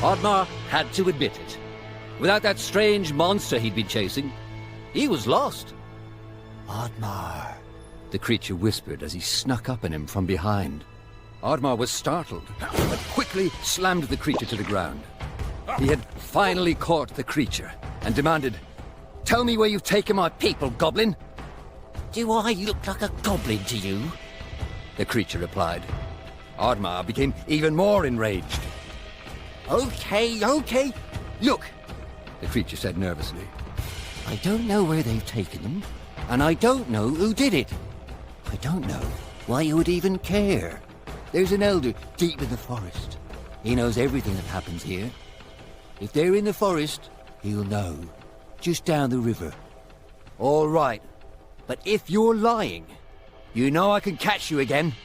Oddmar had to admit it. Without that strange monster he'd been chasing, he was lost. Oddmar, the creature whispered as he snuck up on him from behind. Oddmar was startled, but quickly slammed the creature to the ground. He had finally caught the creature and demanded, "Tell me where you've taken my people, goblin." do I look like a goblin to you? The creature replied. Oddmar became even more enraged. Okay. "Look," the creature said nervously. I don't know where they've taken them, and I don't know who did it. I don't know why you would even care. There's an elder deep in the forest. He knows everything that happens here. If they're in the forest, he'll know. Just down the river. "All right, but if you're lying, you know I can catch you again,"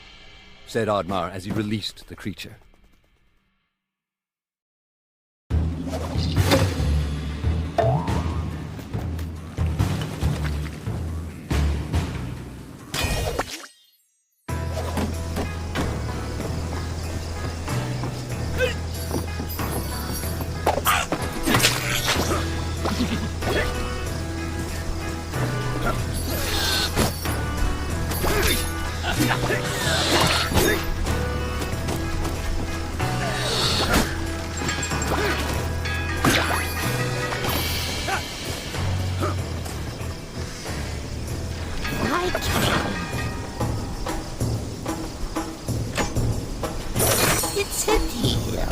said Oddmar as he released the creature. It's a deal.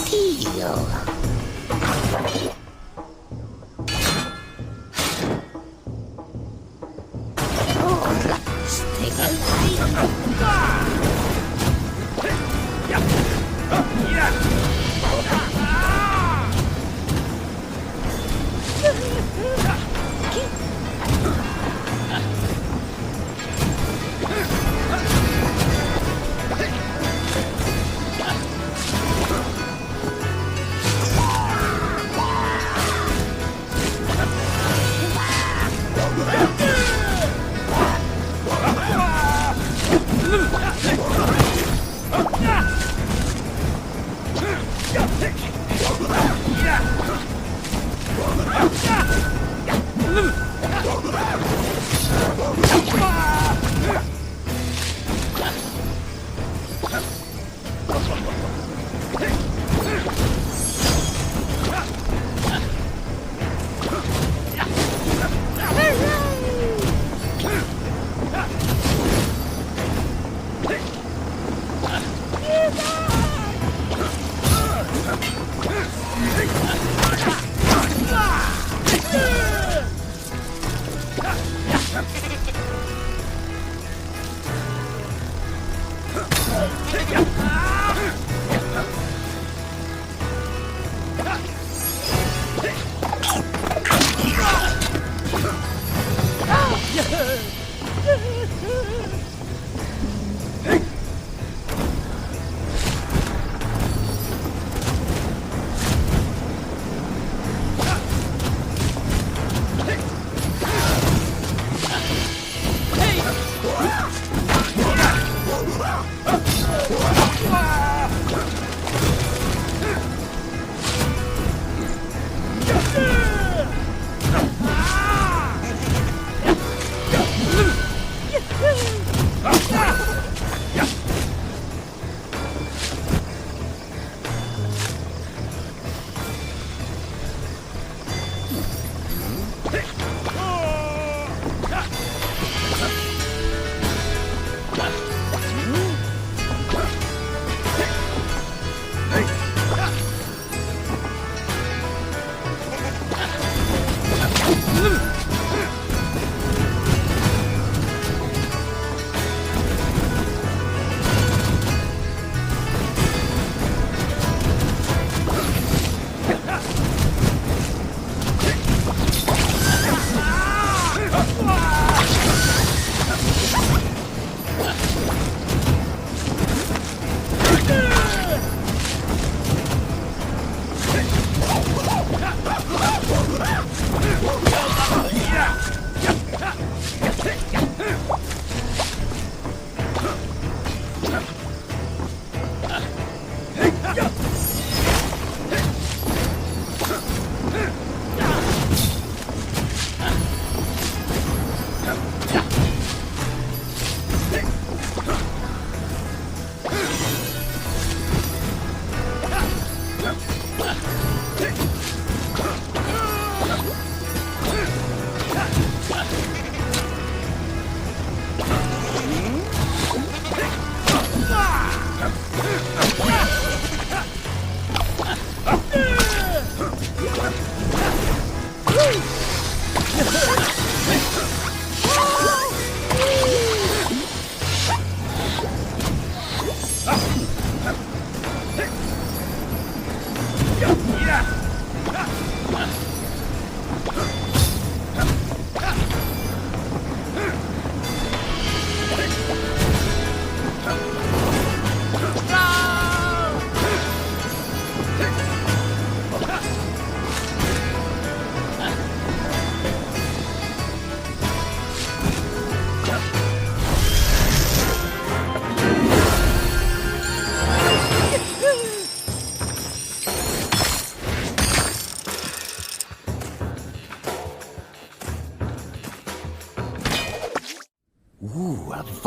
Deal. Oh, let's take a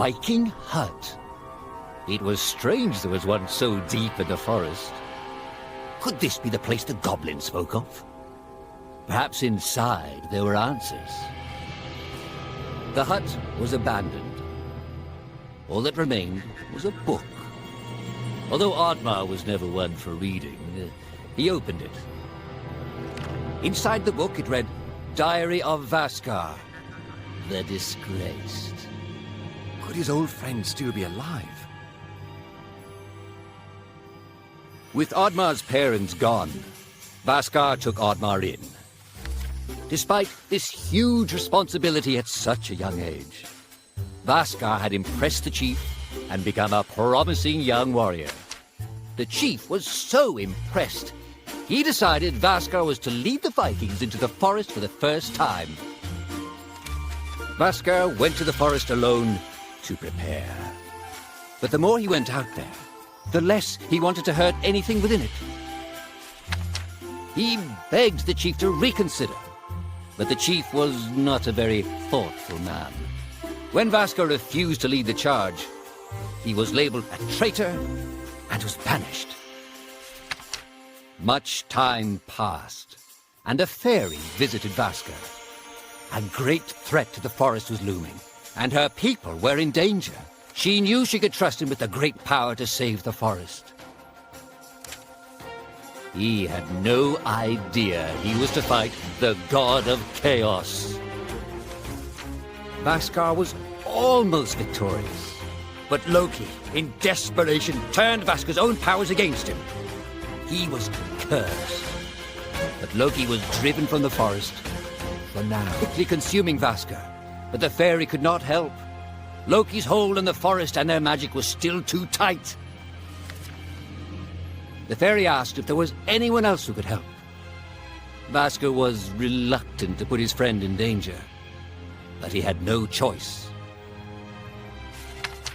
Viking hut. It was strange there was one so deep in the forest. Could this be the place the goblin spoke of? Perhaps inside there were answers. The hut was abandoned. All that remained was a book. Although Oddmar was never one for reading, he opened it. Inside the book it read, Diary of Vaskar, the Disgraced. Could his old friend still be alive? With Oddmar's parents gone, Vaskar took Oddmar in. Despite this huge responsibility at such a young age, Vaskar had impressed the chief and become a promising young warrior. The chief was so impressed, he decided Vaskar was to lead the Vikings into the forest for the first time. Vaskar went to the forest alone to prepare. But the more he went out there, the less he wanted to hurt anything within it. He begged the chief to reconsider, but the chief was not a very thoughtful man. When Vaskar refused to lead the charge, he was labeled a traitor and was banished. Much time passed, and a fairy visited Vaskar. A great threat to the forest was looming, and her people were in danger. She knew she could trust him with the great power to save the forest. He had no idea he was to fight the god of chaos. Vaskar was almost victorious. But Loki, in desperation, turned Vaskar's own powers against him. He was cursed. But Loki was driven from the forest, for now, quickly consuming Vaskar. But the fairy could not help. Loki's hold on the forest and their magic was still too tight. The fairy asked if there was anyone else who could help. Vaskar was reluctant to put his friend in danger, but he had no choice.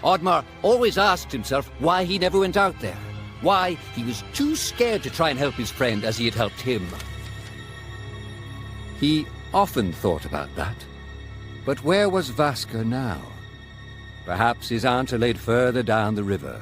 Oddmar always asked himself why he never went out there, why he was too scared to try and help his friend as he had helped him. He often thought about that. But where was Vaskar now? Perhaps his aunt laid further down the river.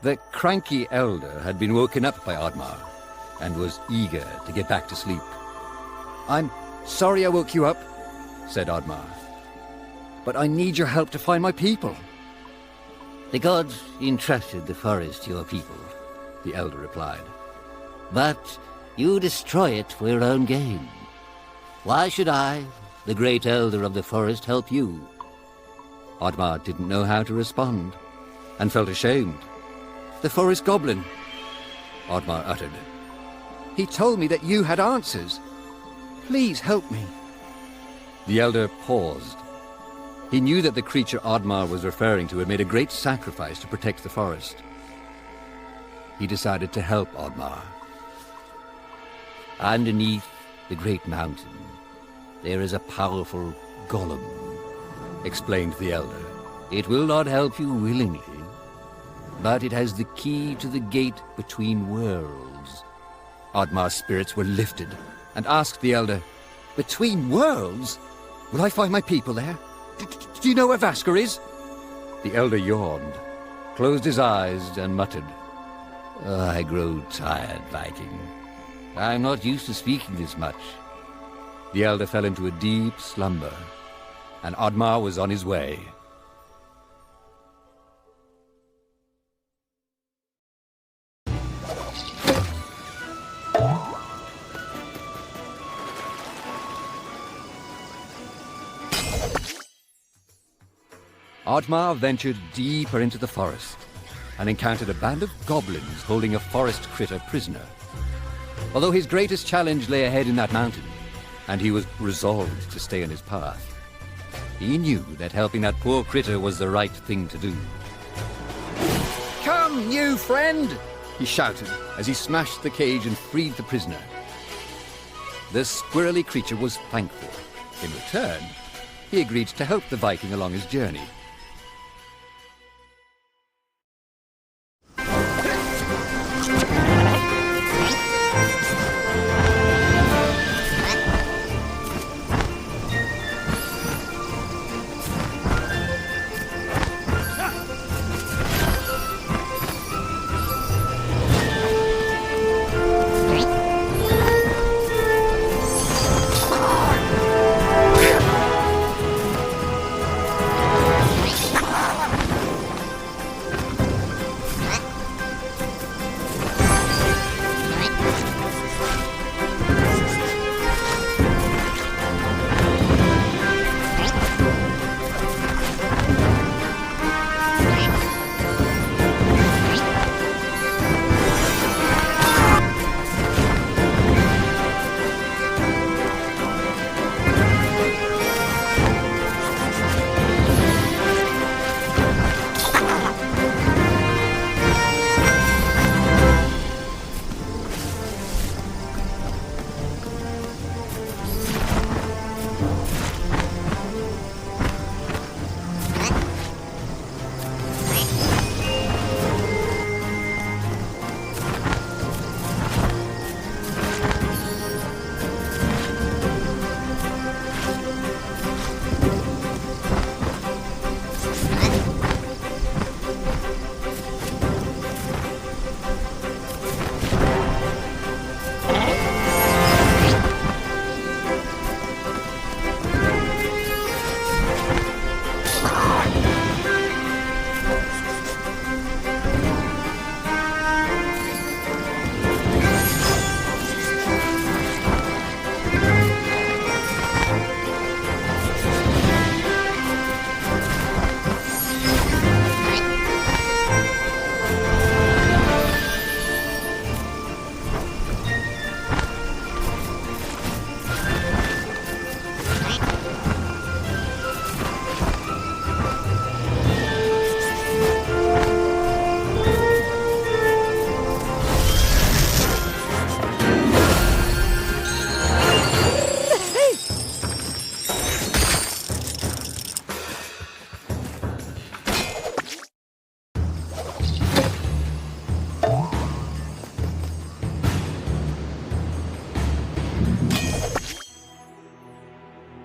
The cranky elder had been woken up by Oddmar and was eager to get back to sleep. "I'm sorry I woke you up," said Oddmar, "but I need your help to find my people." The gods entrusted the forest to your people, The elder replied. but you destroy it for your own gain. Why should I, the great elder of the forest, help you? Oddmar didn't know how to respond and felt ashamed. "The forest goblin," Oddmar uttered. "He told me that you had answers. Please help me." The elder paused. He knew that the creature Oddmar was referring to had made a great sacrifice to protect the forest. He decided to help Oddmar. Underneath the great mountain, there is a powerful golem, Explained the elder. It will not help you willingly, but it has the key to the gate between worlds. Oddmar's spirits were lifted and asked the elder, "Between worlds? Will I find my people there? Do you know where Vasker is?" The elder yawned, closed his eyes, and muttered, I grow tired, Viking. I'm not used to speaking this much. The elder fell into a deep slumber, and Oddmar was on his way. Oddmar ventured deeper into the forest and encountered a band of goblins holding a forest critter prisoner. Although his greatest challenge lay ahead in that mountain, and he was resolved to stay on his path, he knew that helping that poor critter was the right thing to do. "Come, new friend!" he shouted as he smashed the cage and freed the prisoner. The squirrely creature was thankful. In return, he agreed to help the Viking along his journey.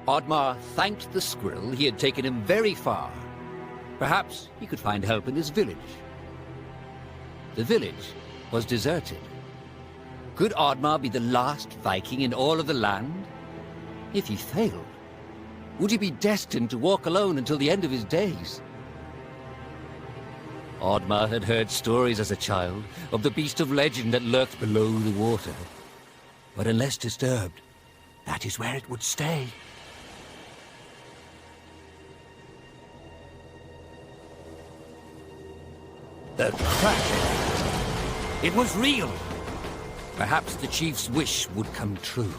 Oddmar thanked the squirrel. He had taken him very far. Perhaps he could find help in this village. The village was deserted. Could Oddmar be the last Viking in all of the land? If he failed, would he be destined to walk alone until the end of his days? Oddmar had heard stories as a child of the beast of legend that lurked below the water. But unless disturbed, that is where it would stay. The crash. It was real. Perhaps the chief's wish would come true.